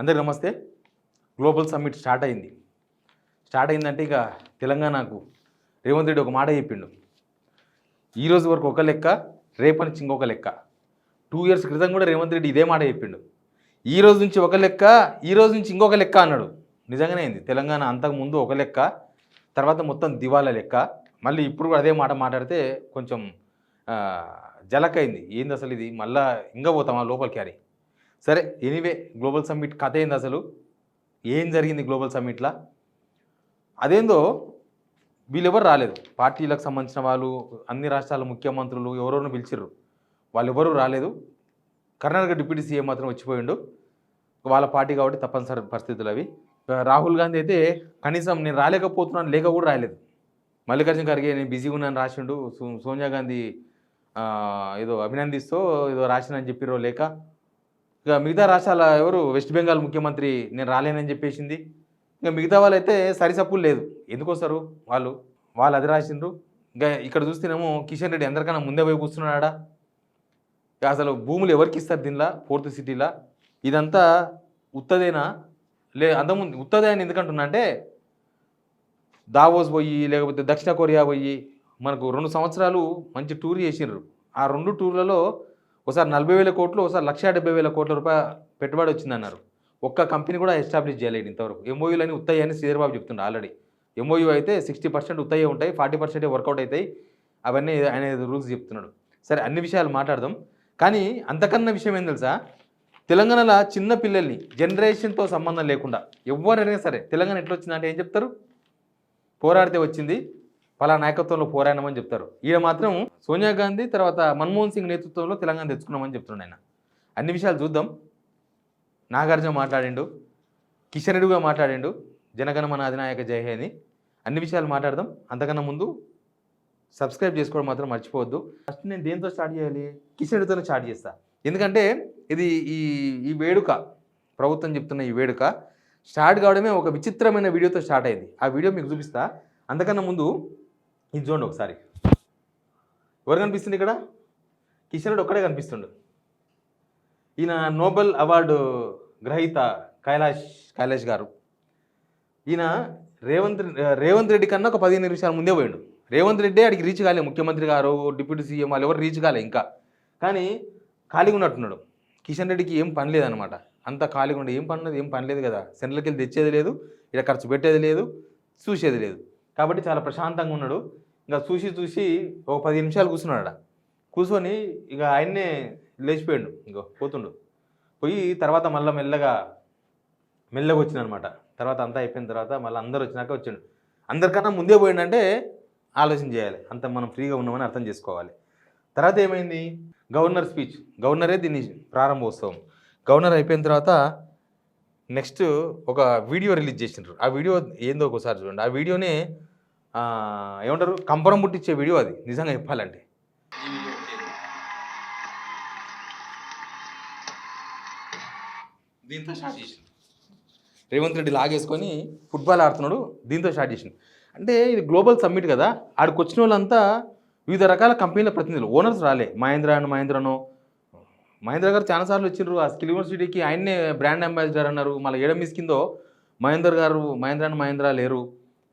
అందరికీ నమస్తే. Global summit start అయిందంటే ఇక తెలంగాణకు రేవంత్ రెడ్డి ఒక మాట చెప్పిండు. ఈరోజు వరకు ఒక లెక్క, రేపటి నుంచి ఇంకొక లెక్క. 2 years క్రితం కూడా రేవంత్ రెడ్డి ఇదే మాట చెప్పిండు. ఈ రోజు నుంచి ఒక లెక్క, ఈ రోజు నుంచి ఇంకొక లెక్క అన్నాడు. నిజంగానే అయింది. తెలంగాణ అంతకుముందు ఒక లెక్క, తర్వాత మొత్తం దివాలా లెక్క. మళ్ళీ ఇప్పుడు కూడా అదే మాట మాట్లాడితే కొంచెం జలకైంది. ఏంది అసలు ఇది? మళ్ళీ ఇంకా పోతామా లోపలికి అని. సరే, ఎనీవే గ్లోబల్ సమ్మిట్ కథ ఏంది అసలు? ఏం జరిగింది గ్లోబల్ సమ్మిట్లో? అదేందో వీళ్ళెవరు రాలేదు. పార్టీలకు సంబంధించిన వాళ్ళు, అన్ని రాష్ట్రాల ముఖ్యమంత్రులు ఎవరెవరిని పిలిచిర్రు, వాళ్ళు ఎవరు రాలేదు. కర్ణాటక డిప్యూటీ సీఎం మాత్రం వచ్చిపోయిండు. వాళ్ళ పార్టీ కాబట్టి తప్పనిసరి పరిస్థితులు అవి. రాహుల్ గాంధీ అయితే కనీసం నేను రాలేకపోతున్నాను లేక కూడా రాలేదు. మల్లికార్జున ఖర్గే నేను బిజీగా ఉన్నాను రాసిండు. సోనియా గాంధీ ఏదో అభినందిస్తూ ఏదో రాసినని చెప్పిరో లేక, ఇక మిగతా రాష్ట్రాల ఎవరు వెస్ట్ బెంగాల్ ముఖ్యమంత్రి నేను రాలేనని చెప్పేసింది. ఇంకా మిగతా వాళ్ళైతే సరిసప్పులు లేదు. ఎందుకు వస్తారు వాళ్ళు అది రాసిండ్రు. ఇంకా ఇక్కడ చూస్తేనేమో కిషన్ రెడ్డి అందరికన్నా ముందే పోయి కూర్చున్నాడా. అసలు భూములు ఎవరికి ఇస్తారు దీనిలో? 4th సిటీలో ఇదంతా ఉత్తదేనా? అంతకుముందు ఉత్తదే అని ఎందుకంటున్నా అంటే, దావోస్ పోయి లేకపోతే దక్షిణ కొరియా పోయి మనకు 2 సంవత్సరాలు మంచి టూర్ చేసిండ్రు. ఆ 2 టూర్లలో ఒకసారి 40,000 కోట్లు, ఒకసారి 1,70,000 కోట్ల రూపాయల పెట్టుబడి వచ్చిందన్నారు. ఒక్క కంపెనీ కూడా ఎస్టాబ్లిష్ చేయలేదు ఇంతవరకు. ఎంఓయూలు అని ఉత్తయ్య అని శ్రీధర్ బాబు చెప్తుండే ఆల్రెడీ. ఎంఓయూ అయితే 60% ఉత్తయ్యే ఉంటాయి, 40% వర్కౌట్ అవుతాయి. అవన్నీ ఆయన రూల్స్ చెప్తున్నాడు. సరే, అన్ని విషయాలు మాట్లాడదాం. కానీ అంతకన్నా విషయం ఏం తెలుసా? తెలంగాణలో చిన్న పిల్లల్ని జనరేషన్తో సంబంధం లేకుండా ఎవరైనా సరే తెలంగాణ ఎట్లా వచ్చిందంటే ఏం చెప్తారు? పోరాడితే వచ్చింది, పలా నాయకత్వంలో పోరాడినామని చెప్తారు. ఈయన మాత్రం సోనియా గాంధీ తర్వాత మన్మోహన్ సింగ్ నేతృత్వంలో తెలంగాణ తెచ్చుకున్నామని చెప్తున్నాడు ఆయన. అన్ని విషయాలు చూద్దాం. నాగార్జున మాట్లాడిండు, కిషన్ రెడ్డి కూడా మాట్లాడిండు, జనగణమన అధినాయక జై హే అని. అన్ని విషయాలు మాట్లాడదాం. అంతకన్నా ముందు సబ్స్క్రైబ్ చేసుకోవడం మాత్రం మర్చిపోవద్దు. ఫస్ట్ నేను దేంతో స్టార్ట్ చేయాలి? కిషన్ రెడ్డితోనే స్టార్ట్ చేస్తా. ఎందుకంటే ఇది ఈ వేడుక, ప్రభుత్వం చెప్తున్న ఈ వేడుక స్టార్ట్ కావడమే ఒక విచిత్రమైన వీడియోతో స్టార్ట్ అయింది. ఆ వీడియో మీకు చూపిస్తా. అంతకన్నా ముందు ఇది చూడండి ఒకసారి. ఎవరు కనిపిస్తుంది ఇక్కడ? కిషన్ రెడ్డి ఒక్కడే కనిపిస్తుండు. ఈయన నోబెల్ అవార్డు గ్రహీత కైలాష్ గారు. ఈయన రేవంత్ రెడ్డి కన్నా ఒక 15 నిమిషాల ముందే పోయిండు. రేవంత్ రెడ్డి అడిగి రీచ్ కాలే, ముఖ్యమంత్రి గారు డిప్యూటీ సీఎం వాళ్ళు ఎవరు రీచ్ కాలే ఇంకా. కానీ ఖాళీగా ఉన్నట్టున్నాడు. కిషన్ రెడ్డికి ఏం పని లేదనమాట. అంత ఖాళీగా ఉండే ఏం పని లేదు కదా. సెంట్రల్కి వెళ్ళి తెచ్చేది లేదు, ఇక్కడ ఖర్చు పెట్టేది లేదు, చూసేది లేదు. కాబట్టి చాలా ప్రశాంతంగా ఉన్నాడు. ఇంకా చూసి ఒక 10 నిమిషాలు కూర్చున్నాడు. కూర్చొని ఇక ఆయన్నే లేచిపోయాడు. ఇంకో పోతుండు. పోయి తర్వాత మళ్ళీ మెల్లగా వచ్చిందనమాట. తర్వాత అంతా అయిపోయిన తర్వాత మళ్ళీ అందరు వచ్చినాక వచ్చాడు. అందరికన్నా ముందే పోయిండంటే ఆలోచన చేయాలి. అంత మనం ఫ్రీగా ఉన్నామని అర్థం చేసుకోవాలి. తర్వాత ఏమైంది? Governor speech. గవర్నరే దీన్ని ప్రారంభోత్సవం. గవర్నర్ అయిపోయిన తర్వాత నెక్స్ట్ ఒక వీడియో రిలీజ్ చేసిండ్రు. ఆ వీడియో ఏందో ఒకసారి చూడండి. ఆ వీడియోనే ఏమంటారు, కంపరం పుట్టించే వీడియో అది నిజంగా చెప్పాలంటే. దీంతో స్టార్ట్ చేసిండు. రేవంత్ రెడ్డి లాగేసుకొని ఫుట్బాల్ ఆడుతున్నాడు. దీంతో స్టార్ట్ చేసిండు. అంటే ఇది గ్లోబల్ సమ్మిట్ కదా, ఆడికి వచ్చిన వాళ్ళంతా వివిధ రకాల కంపెనీల ప్రతినిధులు. ఓనర్స్ రాలే. మహేంద్ర గారు చాలాసార్లు వచ్చిండ్రు. ఆ స్కిల్ యూనివర్సిటీకి ఆయన్నే బ్రాండ్ అంబాసిడర్ అన్నారు. మళ్ళీ ఏడమిస్ కిందో మహేంద్ర లేరు.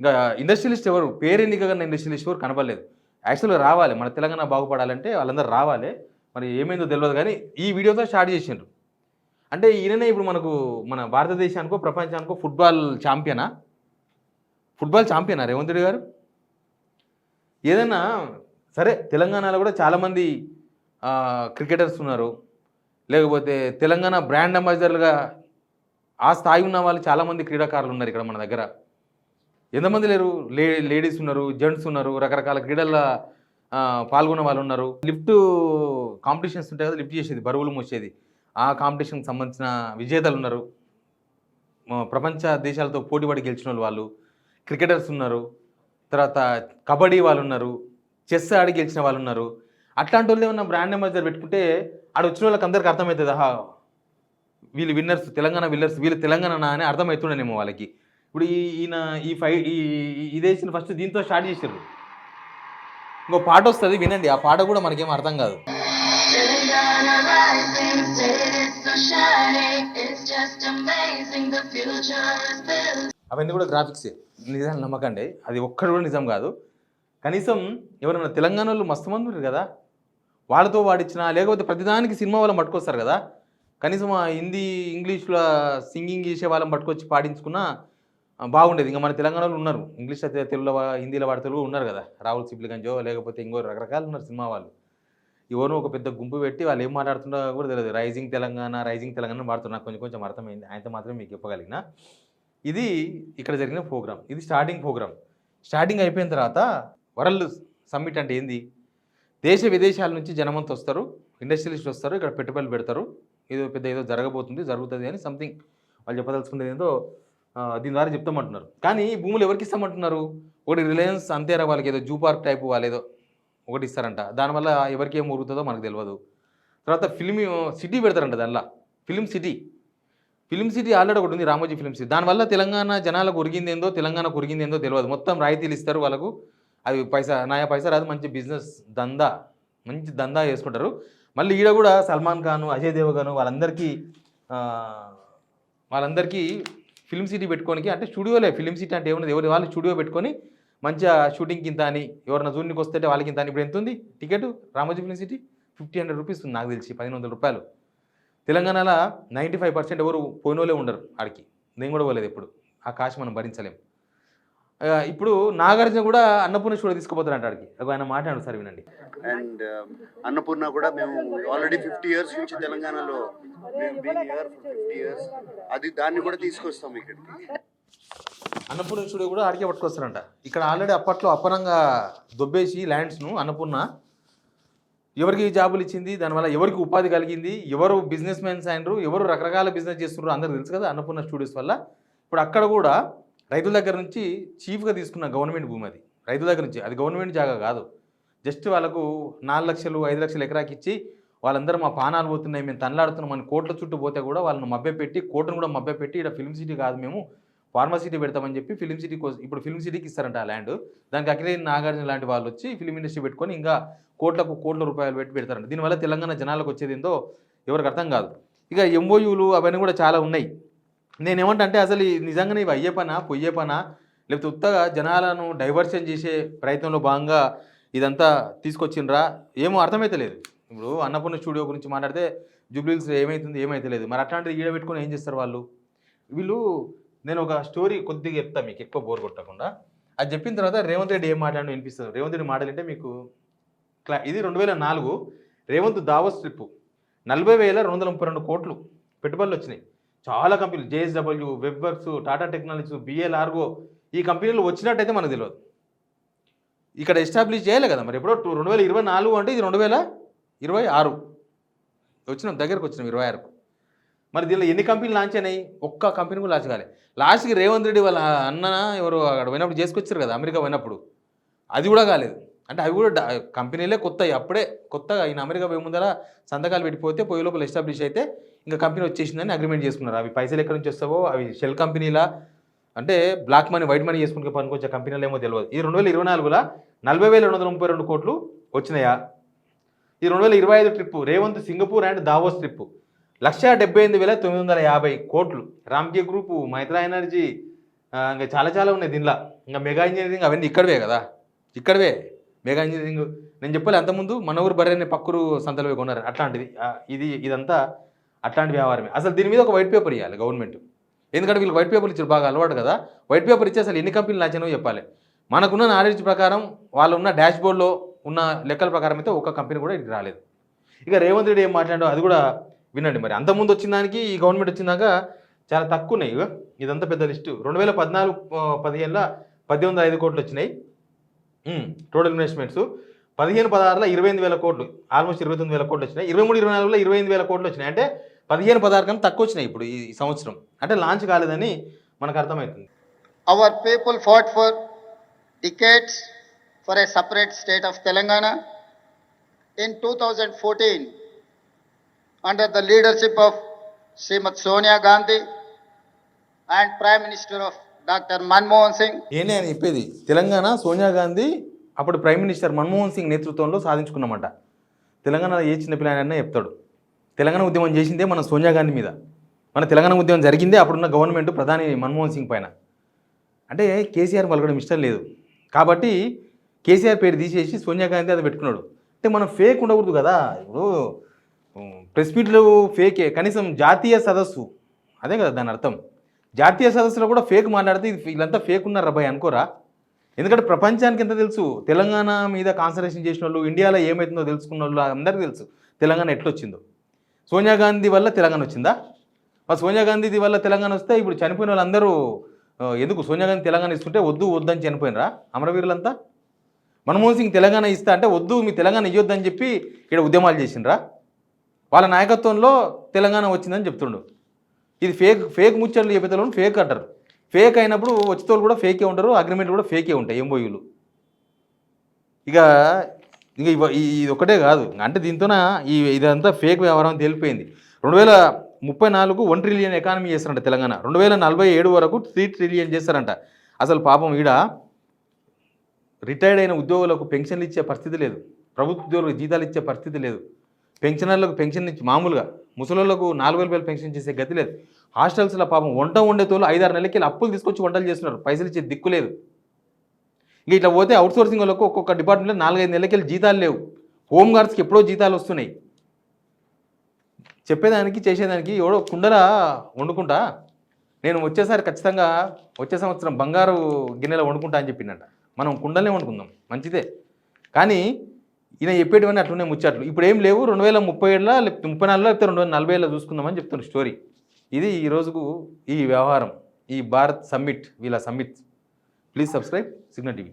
ఇంకా ఇండస్ట్రియలిస్ట్ ఎవరు, పేరు ఎన్నికగా ఇండస్ట్రియలిస్ట్ ఎవరు కనపడలేదు. యాక్చువల్గా రావాలి, మన తెలంగాణ బాగుపడాలంటే వాళ్ళందరూ రావాలి. మరి ఏమైందో తెలియదు కానీ ఈ వీడియోతో స్టార్ట్ చేసిండ్రు. అంటే ఈయననే ఇప్పుడు మన భారతదేశానికో ప్రపంచానికో ఫుట్బాల్ ఛాంపియనా రేవంత్ రెడ్డి గారు? ఏదైనా సరే, తెలంగాణలో కూడా చాలామంది క్రికెటర్స్ ఉన్నారు, లేకపోతే తెలంగాణ బ్రాండ్ అంబాసిడర్లుగా ఆ స్థాయి ఉన్న వాళ్ళు చాలామంది క్రీడాకారులు ఉన్నారు ఇక్కడ మన దగ్గర. ఎంతమంది లేరు? లేడీస్ ఉన్నారు, జెంట్స్ ఉన్నారు, రకరకాల క్రీడల్లో పాల్గొన్న వాళ్ళు ఉన్నారు. లిఫ్ట్ కాంపిటీషన్స్ ఉంటాయి కదా, లిఫ్ట్ చేసేది, బరువులు మోసేది, ఆ కాంపిటీషన్కి సంబంధించిన విజేతలు ఉన్నారు. ప్రపంచ దేశాలతో పోటీపడి గెలిచిన వాళ్ళు క్రికెటర్స్ ఉన్నారు. తర్వాత కబడ్డీ వాళ్ళు ఉన్నారు, చెస్ ఆడి గెలిచిన వాళ్ళు ఉన్నారు. అట్లాంటి వాళ్ళు ఏమన్నా బ్రాండ్ అంబాసిడర్ పెట్టుకుంటే ఆడ వచ్చిన వాళ్ళకి అందరికీ అర్థమవుతుంది. వీళ్ళు విన్నర్స్, తెలంగాణ విన్నర్స్, వీళ్ళు తెలంగాణ అని అర్థమవుతుండేమో వాళ్ళకి. ఇప్పుడు ఇదేసిన ఫస్ట్ దీంతో స్టార్ట్ చేసారు. ఇంకో పాట వస్తుంది, వినండి. ఆ పాట కూడా మనకేం అర్థం కాదు. Telangana rising, it's so shining. It's just amazing. The future is built. అవన్నీ కూడా గ్రాఫిక్సే, నిజాన్ని నమ్మకండి, అది ఒక్కడు కూడా నిజం కాదు. కనీసం ఎవరైనా తెలంగాణలో మస్తు మంది ఉన్నారు కదా, వాళ్ళతో వాడిచ్చినా లేకపోతే ప్రతిదానికి సినిమా వాళ్ళని పట్టుకొస్తారు కదా, కనీసం ఆ హిందీ ఇంగ్లీష్లో సింగింగ్ చేసే వాళ్ళని పట్టుకొచ్చి పాడించుకున్నా బాగుండేది. ఇంకా మన తెలంగాణలో ఉన్నారు ఇంగ్లీష్ తెలుగులో హిందీలో వాడుతూ ఉన్నారు కదా, రాహుల్ సిప్లిగంజో లేకపోతే ఇంకో రకరకాలు ఉన్నారు సినిమా వాళ్ళు. ఎవరినో ఒక పెద్ద గుంపు పెట్టి వాళ్ళు ఏం మాట్లాడుతుందో కూడా తెలియదు, రైజింగ్ తెలంగాణ వాడుతున్నారు. కొంచెం కొంచెం అర్థమైంది, ఆయనతో మాత్రమే మీకు చెప్పగలిగిన. ఇది ఇక్కడ జరిగిన ప్రోగ్రామ్, ఇది స్టార్టింగ్ ప్రోగ్రామ్. స్టార్టింగ్ అయిపోయిన తర్వాత వరల్డ్ సమ్మిట్ అంటే ఏంది, దేశ విదేశాల నుంచి జనమంతా వస్తారు, ఇండస్ట్రియలిస్ట్ వస్తారు, ఇక్కడ పెట్టుబడులు పెడతారు, ఏదో జరుగుతుంది అని సంథింగ్ వాళ్ళు చెప్పదలుచుకునేది ఏందో దీని ద్వారా చెప్తామంటున్నారు. కానీ ఈ భూములు ఎవరికి ఇస్తామంటున్నారు, ఒకటి రిలయన్స్ అంతేరా వాళ్ళకి ఏదో జూ పార్క్ టైపు వాళ్ళు ఏదో ఒకటి ఇస్తారంట, దానివల్ల ఎవరికి ఏం ఊరుతుందో మనకు తెలియదు. తర్వాత ఫిల్మ్ సిటీ పెడతారంట, దానిలో ఫిల్మ్ సిటీ ఆల్రెడీ ఒకటి ఉంది, రామోజీ ఫిల్మ్ సిటీ. దానివల్ల తెలంగాణ జనాలకు ఉరిగిందేందో తెలంగాణకు ఉరిగిందేందో తెలియదు. మొత్తం రాయితీలు ఇస్తారు వాళ్ళకు, అవి నయా పైసా రాదు, మంచి బిజినెస్ దందా చేసుకుంటారు. మళ్ళీ ఈడ కూడా సల్మాన్ ఖాన్, అజయ్ దేవగన్ వాళ్ళందరికీ ఫిల్మ్ సిటీ పెట్టుకోనికి, అంటే స్టూడియోలే ఫిల్మ్ సిటీ అంటే ఏమున్నది, ఎవరి వాళ్ళు స్టూడియో పెట్టుకొని మంచిగా షూటింగ్కి ఇంత అని, ఎవరైనా జూన్కి వస్తే వాళ్ళకి ఇంత అని. ఇప్పుడు ఎంత ఉంది ticket Ramoji film city? 1,500 rupees ఉంది నాకు తెలిసి, 1,500 రూపాయలు. తెలంగాణలో 95% ఎవరు పోయినోళ్ళే ఉండరు ఆడికి, నేను కూడా పోలేదు ఎప్పుడు, ఆ కాశ్ మనం భరించలేం. ఇప్పుడు నాగార్జున కూడా అన్నపూర్ణ స్టూడియో తీసుకుపోతారంట ఆడికి, ఆయన మాట్లాడు సార్ వినండి. అండ్ అన్నపూర్ణ కూడా మేము ఆల్రెడీ 50 years నుంచి తెలంగాణలో మేము బీన్ హియర్ ఫర్ 50 years, అది దాన్ని కూడా తీసుకొస్తాం ఇక్కడికి. అన్నపూర్ణ స్టూడియో కూడా ఆడికే పట్టుకొస్తారంట. ఇక్కడ ఆల్రెడీ అప్పట్లో అప్పనంగా దొబ్బేసి ల్యాండ్స్ను అన్నపూర్ణ ఎవరికి జాబులు ఇచ్చింది, దానివల్ల ఎవరికి ఉపాధి కలిగింది, ఎవరు బిజినెస్ మెన్స్ అయినరు, ఎవరు రకరకాల బిజినెస్ చేస్తున్నారు అందరికి తెలుసు కదా అన్నపూర్ణ స్టూడియోస్ వల్ల. ఇప్పుడు అక్కడ కూడా రైతుల దగ్గర నుంచి చీఫ్గా తీసుకున్న గవర్నమెంట్ భూమి, అది రైతుల దగ్గర నుంచి, అది గవర్నమెంట్ జాగా కాదు, జస్ట్ వాళ్ళకు 4 లక్షలు 5 లక్షలు ఎకరాకి ఇచ్చి వాళ్ళందరూ మా పానాలు పోతున్నాయి, మేము తనలాడుతున్నాం అని కోట్ల చుట్టూ పోతే కూడా వాళ్ళని మభ్యపెట్టి, కోర్టును కూడా మభ్యపెట్టి ఇక్కడ ఫిల్మ్ సిటీ కాదు మేము ఫార్మసిటీ పెడతామని చెప్పి ఫిల్మ్ సిటీ కోసం ఇప్పుడు ఫిల్మ్ సిటీకి ఇస్తారంట ఆ ల్యాండ్. దానికి అఖిలేని నాగార్జున లాంటి వాళ్ళు వచ్చి ఫిల్మ్ ఇండస్ట్రీ పెట్టుకొని ఇంకా కోట్ల రూపాయలు పెట్టి పెడతారంట. దీనివల్ల తెలంగాణ జనాలకు వచ్చేది ఏందో ఎవరికి అర్థం కాదు. ఇక ఎంఓయూలు అవన్నీ కూడా చాలా ఉన్నాయి. నేనేమంటే అసలు నిజంగానే ఇవి అయ్యే పనా పొయ్యే పనా, లేకపోతే ఉత్తగా జనాలను డైవర్షన్ చేసే ప్రయత్నంలో భాగంగా ఇదంతా తీసుకొచ్చిండ్రా ఏమో అర్థమైతే లేదు. ఇప్పుడు అన్నపూర్ణ స్టూడియో గురించి మాట్లాడితే జూబ్లీహిల్స్ ఏమైతే లేదు, మరి అట్లాంటిది ఈడ పెట్టుకొని ఏం చేస్తారు వీళ్ళు. నేను ఒక స్టోరీ కొద్దిగా చెప్తాను మీకు, ఎక్కువ బోర్ కొట్టకుండా. అది చెప్పిన తర్వాత రేవంత్ రెడ్డి ఏం మాట్లాడడం వినిపిస్తుంది. రేవంత్ రెడ్డి మాటలంటే మీకు ఇది 2004 రేవంత్ దావోస్ ట్రిప్పు, 40,232 కోట్లు పెట్టుబడులు వచ్చినాయి. చాలా కంపెనీలు, JSW, webworks, Tata technologies, BLRGO, ఈ కంపెనీలు వచ్చినట్టయితే మనకు తెలియదు. ఇక్కడ ఎస్టాబ్లిష్ చేయాలి కదా, మరి ఎప్పుడో 2024 అంటే ఇది 2026 దగ్గరకు వచ్చినాం 26కు. మరి దీనిలో ఎన్ని కంపెనీలు లాంచ్ అయినాయి? ఒక్క కంపెనీ కూడా లాంచ్ కాలేదు. లాస్ట్కి రేవంత్ రెడ్డి వాళ్ళ అన్న ఎవరు అక్కడ పోయినప్పుడు చేసుకొచ్చారు కదా, అమెరికా పోయినప్పుడు, అది కూడా కాలేదు. అంటే అవి కూడా కంపెనీలే కొత్తవి, అప్పుడే కొత్తగా ఈయన అమెరికా పోయి ముందర సంతకాలు పెట్టిపోతే పోయే లోపల ఎస్టాబ్లిష్ అయితే ఇంకా కంపెనీ వచ్చేసిందని అగ్రిమెంట్ చేసుకున్నారు. అవి పైసలు ఎక్కడి నుంచి వస్తావో, అవి షెల్ కంపెనీలా అంటే బ్లాక్ మనీ వైట్ మనీ చేసుకుంటే పనికొచ్చే కంపెనీలు ఏమో తెలియదు. ఈ 2024లో 40,232 కోట్లు వచ్చినాయా? ఈ 2025 trip Revanth Singapore and Davos trip 178,950 కోట్లు. రామ్కే గ్రూపు, మైత్రా ఎనర్జీ, ఇంకా చాలా ఉన్నాయి దీనిలో. ఇంకా మెగా ఇంజనీరింగ్ అవన్నీ ఇక్కడవే కదా, ఇక్కడవే మెగా ఇంజనీరింగ్. నేను చెప్పాలి అంతకుముందు మన ఊరు బర్రెని పక్కూరు సంతలో కొన్నారు, అట్లాంటిది ఇదంతా అట్లాంటి వ్యవహారమే. అసలు దీని మీద ఒక వైట్ పేపర్ ఇవ్వాలి గవర్నమెంట్, ఎందుకంటే వీళ్ళకి వైట్ పేపర్ ఇచ్చారు బాగా అలవాటు కదా. వైట్ పేపర్ ఇచ్చి అసలు ఎన్ని కంపెనీలు లాంచానో చెప్పాలి. మనకున్న నాలెడ్జ్ ప్రకారం, వాళ్ళు ఉన్న డాష్ బోర్డ్లో ఉన్న లెక్కల ప్రకారం అయితే ఒక్క కంపెనీ కూడా ఇది రాలేదు. ఇక రేవంత్ రెడ్డి ఏం మాట్లాడో అది కూడా వినండి. మరి అంతకుముందు వచ్చిన దానికి ఈ గవర్నమెంట్ వచ్చిందాక చాలా తక్కువ ఉన్నాయి. ఇదంతా పెద్ద లిస్టు. 2014-15లో 18,500 కోట్లు వచ్చినాయి టోటల్ ఇన్వెస్ట్మెంట్స్. 15-16లో 28,000 కోట్లు, ఆల్మోస్ట్ 29,000 కోట్లు వచ్చినాయి. 23-24లో 28,000 కోట్లు వచ్చినాయి. అంటే 15-16 కన్నా తక్కువ వచ్చినాయి ఇప్పుడు ఈ సంవత్సరం. అంటే లాంచ్ కాలేదని మనకు అర్థమవుతుంది. Our people fought for decades for a separate state of Telangana. In 2014, under the leadership of Srimati Sonia Gandhi and Prime Minister of Dr. Manmohan Singh. ఏంటి అని చెప్పేది, తెలంగాణ సోనియా గాంధీ అప్పుడు ప్రైమ్ మినిస్టర్ మన్మోహన్ సింగ్ నేతృత్వంలో సాధించుకున్నామంట. తెలంగాణలో ఏ చిన్న పిల్లాడైనా చెప్తాడు. తెలంగాణ ఉద్యమం చేసిందే మన సోనియా గాంధీ మీద, మన తెలంగాణ ఉద్యమం జరిగిందే అప్పుడున్న గవర్నమెంట్ ప్రధాని మన్మోహన్ సింగ్ పైన. అంటే కేసీఆర్ పలకడం ఇష్టం లేదు కాబట్టి కేసీఆర్ పేరు తీసేసి సోనియా గాంధీ అది పెట్టుకున్నాడు. అంటే మనం ఫేక్ ఉండకూడదు కదా. ఇప్పుడు ప్రెస్ మీట్లు ఫేకే, కనీసం జాతీయ సదస్సు అదే కదా దాని అర్థం. జాతీయ సదస్సులో కూడా ఫేక్ మాట్లాడితే వీళ్ళంతా ఫేక్ ఉన్నారు అబ్బాయి అనుకోరా? ఎందుకంటే ప్రపంచానికి ఎంత తెలుసు తెలంగాణ మీద కాన్సన్ట్రేషన్ చేసిన వాళ్ళు, ఇండియాలో ఏమవుతుందో తెలుసుకున్న వాళ్ళు అందరికీ తెలుసు తెలంగాణ ఎట్లొచ్చిందో. సోనియా గాంధీ వల్ల తెలంగాణ వచ్చిందా? మరి సోనియా గాంధీ వల్ల తెలంగాణ వస్తే ఇప్పుడు చనిపోయిన వాళ్ళందరూ ఎందుకు సోనియా గాంధీ తెలంగాణ ఇస్తుంటే వద్దని చనిపోయినరా అమరవీరులంతా? మన్మోహన్ సింగ్ తెలంగాణ ఇస్తా అంటే వద్దు, మీ తెలంగాణ ఇవ్వద్దని చెప్పి ఇక్కడ ఉద్యమాలు చేసిండ్రా? వాళ్ళ నాయకత్వంలో తెలంగాణ వచ్చిందని చెప్తుండు. ఇది ఫేక్ ముచ్చట్లు చెప్పేతోళ్ళని ఫేక్ అంటారు. ఫేక్ అయినప్పుడు వచ్చేతోళ్ళు కూడా ఫేకే ఉంటారు, అగ్రిమెంట్ కూడా ఫేకే ఉంటాయి, ఎంఓయూలు. ఇక ఇది ఒకటే కాదు, అంటే దీంతోన ఇదంతా ఫేక్ వ్యవహారం తేలిపోయింది. 2034 1 ట్రిలియన్ ఎకానమీ చేస్తారంట తెలంగాణ, 2047 వరకు 3 ట్రిలియన్ చేస్తారంట. అసలు పాపం ఈడ రిటైర్డ్ అయిన ఉద్యోగులకు పెన్షన్లు ఇచ్చే పరిస్థితి లేదు, ప్రభుత్వ ఉద్యోగులకు జీతాలు ఇచ్చే పరిస్థితి లేదు, పెన్షనర్లకు పెన్షన్ ఇచ్చి మామూలుగా ముసలోళ్ళకు 4,000 రూపాయలు పెన్షన్ చేసే గతి లేదు. హాస్టల్స్లో పాపం వంట వండేతోళ్ళు 5-6 నెలలకి అప్పులు తీసుకొచ్చి వంటలు చేస్తున్నారు, పైసలు ఇచ్చే దిక్కు లేదు. ఇంక ఇట్లా పోతే అవుట్సోర్సింగ్ వాళ్ళకు ఒక్కొక్క డిపార్ట్మెంట్లో 4-5 నెలలకి జీతాలు లేవు. హోమ్ గార్డ్స్కి ఎప్పుడో జీతాలు వస్తున్నాయి. చెప్పేదానికి చేసేదానికి ఎవడో కుండల వండుకుంటా, నేను వచ్చేసారి ఖచ్చితంగా వచ్చే సంవత్సరం బంగారు గిన్నెలో వండుకుంటా అని చెప్పిండట. మనం కుండలనే వండుకుందాం మంచిదే, కానీ ఈయన చెప్పేటివన్నీ అట్లనే ముచ్చట్లు. ఇప్పుడు ఏం లేవు, 2037 లేకపోతే 34 లేకపోతే 2040 చూసుకుందామని చెప్తున్న స్టోరీ. ఇది ఈ రోజుకు ఈ వ్యవహారం, ఈ భారత్ సమ్మిట్, వీళ్ళ summit. Please subscribe signal TV.